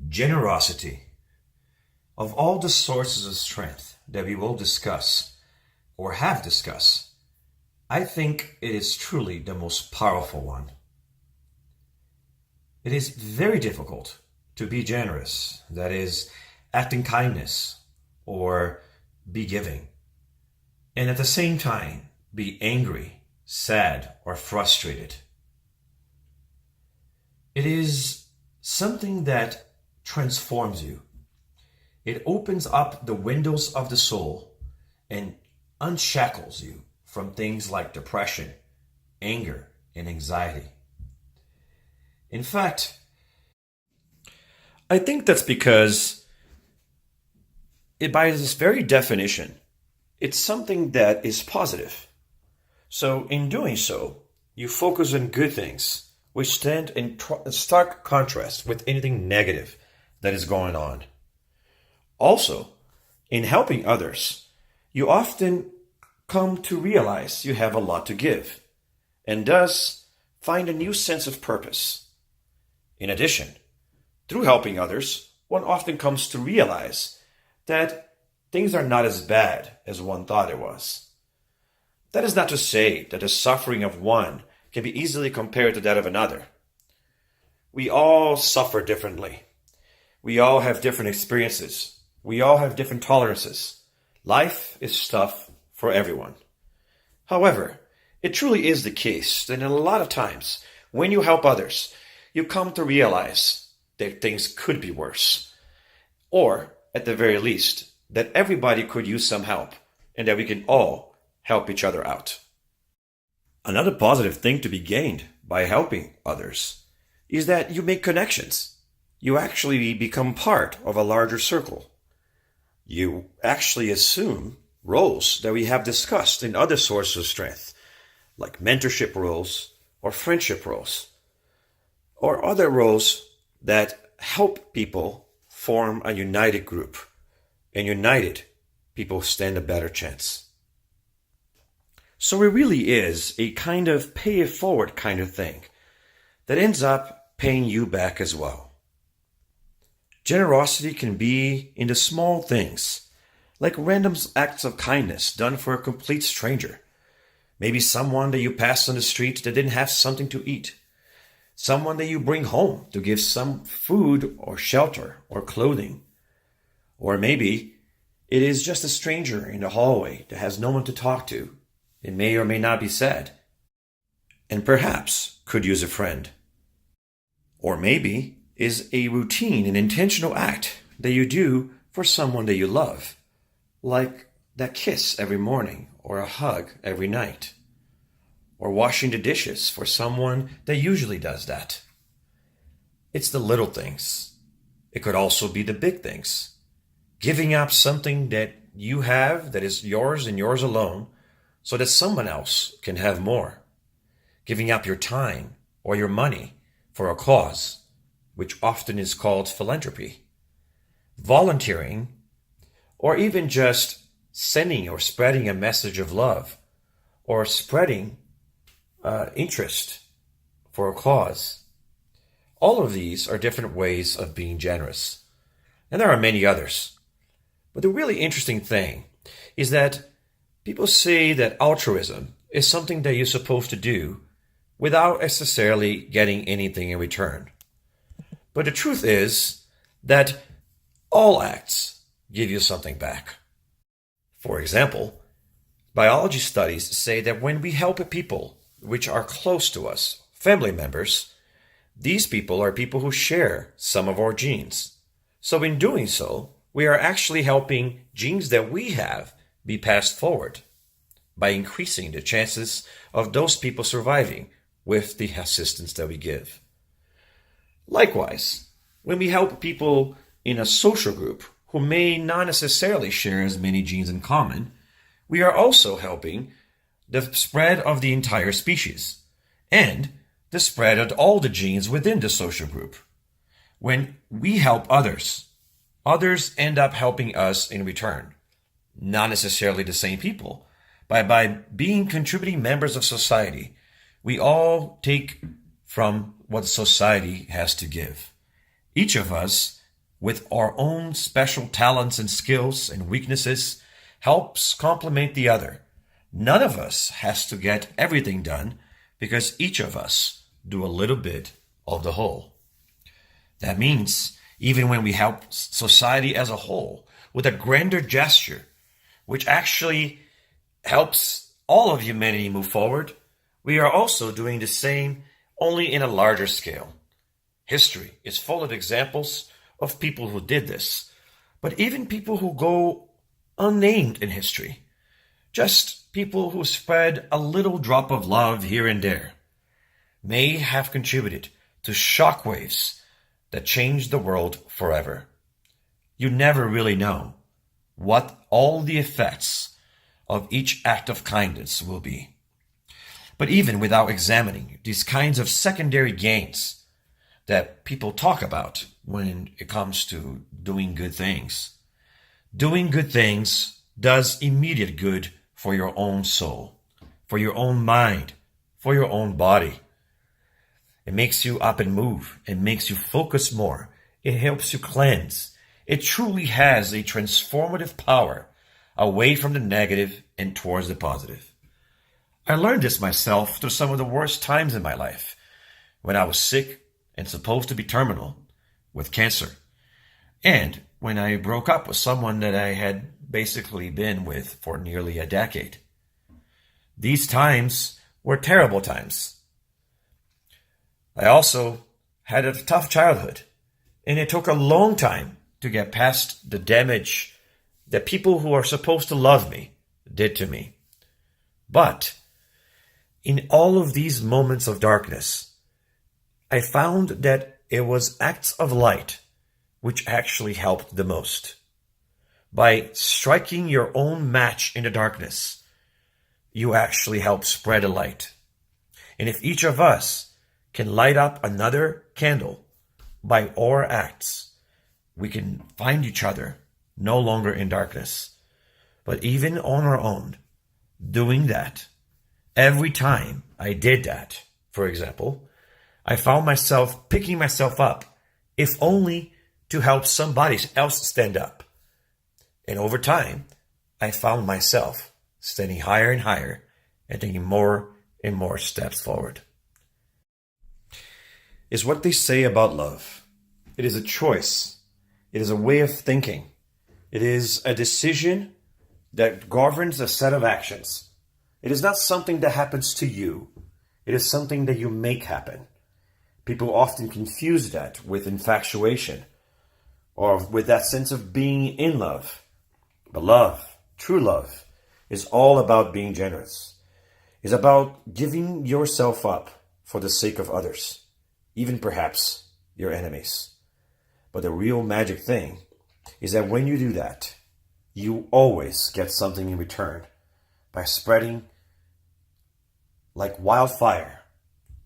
Generosity. Of all the sources of strength that we will discuss or have discussed, I think it is truly the most powerful one. It is very difficult to be generous, that is, act in kindness or be giving, and at the same time be angry, sad, or frustrated. It is something that transforms you. It opens up the windows of the soul and unshackles you from things like depression, anger, and anxiety. In fact, I think that's because by this very definition, it's something that is positive. So in doing so, you focus on good things, which stand in stark contrast with anything negative that is going on. Also, in helping others, you often come to realize you have a lot to give, and thus find a new sense of purpose. In addition, through helping others, one often comes to realize that things are not as bad as one thought it was. That is not to say that the suffering of one can be easily compared to that of another. We all suffer differently. We all have different experiences. We all have different tolerances. Life is tough for everyone. However, it truly is the case that in a lot of times, when you help others, you come to realize that things could be worse. Or, at the very least, that everybody could use some help, and that we can all help each other out. Another positive thing to be gained by helping others is that you make connections. You actually become part of a larger circle. You actually assume roles that we have discussed in other sources of strength, like mentorship roles or friendship roles, or other roles that help people form a united group. And united, people stand a better chance. So it really is a kind of pay it forward kind of thing that ends up paying you back as well. Generosity can be in the small things, like random acts of kindness done for a complete stranger. Maybe someone that you passed on the street that didn't have something to eat. Someone that you bring home to give some food or shelter or clothing. Or maybe it is just a stranger in the hallway that has no one to talk to. It may or may not be sad, and perhaps could use a friend. Or maybe is a routine and intentional act that you do for someone that you love, like that kiss every morning or a hug every night, or washing the dishes for someone that usually does that. It's the little things. It could also be the big things. Giving up something that you have that is yours and yours alone so that someone else can have more. Giving up your time or your money for a cause, which often is called philanthropy. Volunteering, or even just sending or spreading a message of love, or spreading interest for a cause. All of these are different ways of being generous. And there are many others. But the really interesting thing is that people say that altruism is something that you're supposed to do without necessarily getting anything in return. But the truth is that all acts give you something back. For example, biology studies say that when we help people which are close to us, family members, these people are people who share some of our genes. So in doing so, we are actually helping genes that we have be passed forward by increasing the chances of those people surviving with the assistance that we give. Likewise, when we help people in a social group who may not necessarily share as many genes in common, we are also helping the spread of the entire species and the spread of all the genes within the social group. When we help others, others end up helping us in return. Not necessarily the same people, but by being contributing members of society, we all take from what society has to give. Each of us with our own special talents and skills and weaknesses helps complement the other. None of us has to get everything done because each of us do a little bit of the whole. That means even when we help society as a whole with a grander gesture, which actually helps all of humanity move forward, we are also doing the same, only in a larger scale. History is full of examples of people who did this, but even people who go unnamed in history. Just people who spread a little drop of love here and there may have contributed to shockwaves that changed the world forever. You never really know what all the effects of each act of kindness will be. But even without examining these kinds of secondary gains that people talk about when it comes to doing good things does immediate good for your own soul, for your own mind, for your own body. It makes you up and move. It makes you focus more. It helps you cleanse. It truly has a transformative power away from the negative and towards the positive. I learned this myself through some of the worst times in my life, when I was sick and supposed to be terminal with cancer, and when I broke up with someone that I had basically been with for nearly a decade. These times were terrible times. I also had a tough childhood, and it took a long time to get past the damage that people who are supposed to love me did to me. But in all of these moments of darkness, I found that it was acts of light which actually helped the most. By striking your own match in the darkness, you actually help spread a light. And if each of us can light up another candle by our acts, we can find each other no longer in darkness, but even on our own, doing that. Every time I did that, for example, I found myself picking myself up, if only to help somebody else stand up. And over time, I found myself standing higher and higher and taking more and more steps forward. Is what they say about love. It is a choice. It is a way of thinking. It is a decision that governs a set of actions. It is not something that happens to you. It is something that you make happen. People often confuse that with infatuation or with that sense of being in love. But love, true love, is all about being generous. It's about giving yourself up for the sake of others, even perhaps your enemies. But the real magic thing is that when you do that, you always get something in return by spreading like wildfire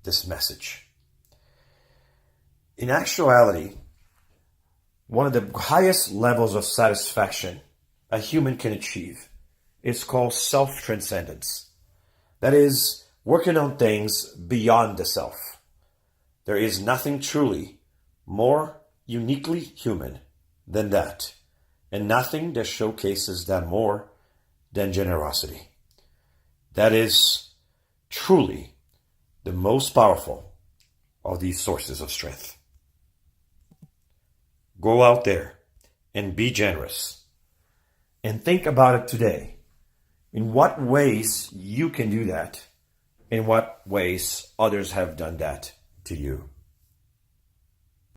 this message. In actuality, one of the highest levels of satisfaction a human can achieve is called self-transcendence. That is, working on things beyond the self. There is nothing truly more uniquely human than that, and nothing that showcases that more than generosity. That is truly the most powerful of these sources of strength. Go out there and be generous. And think about it today. In what ways you can do that? In what ways others have done that to you?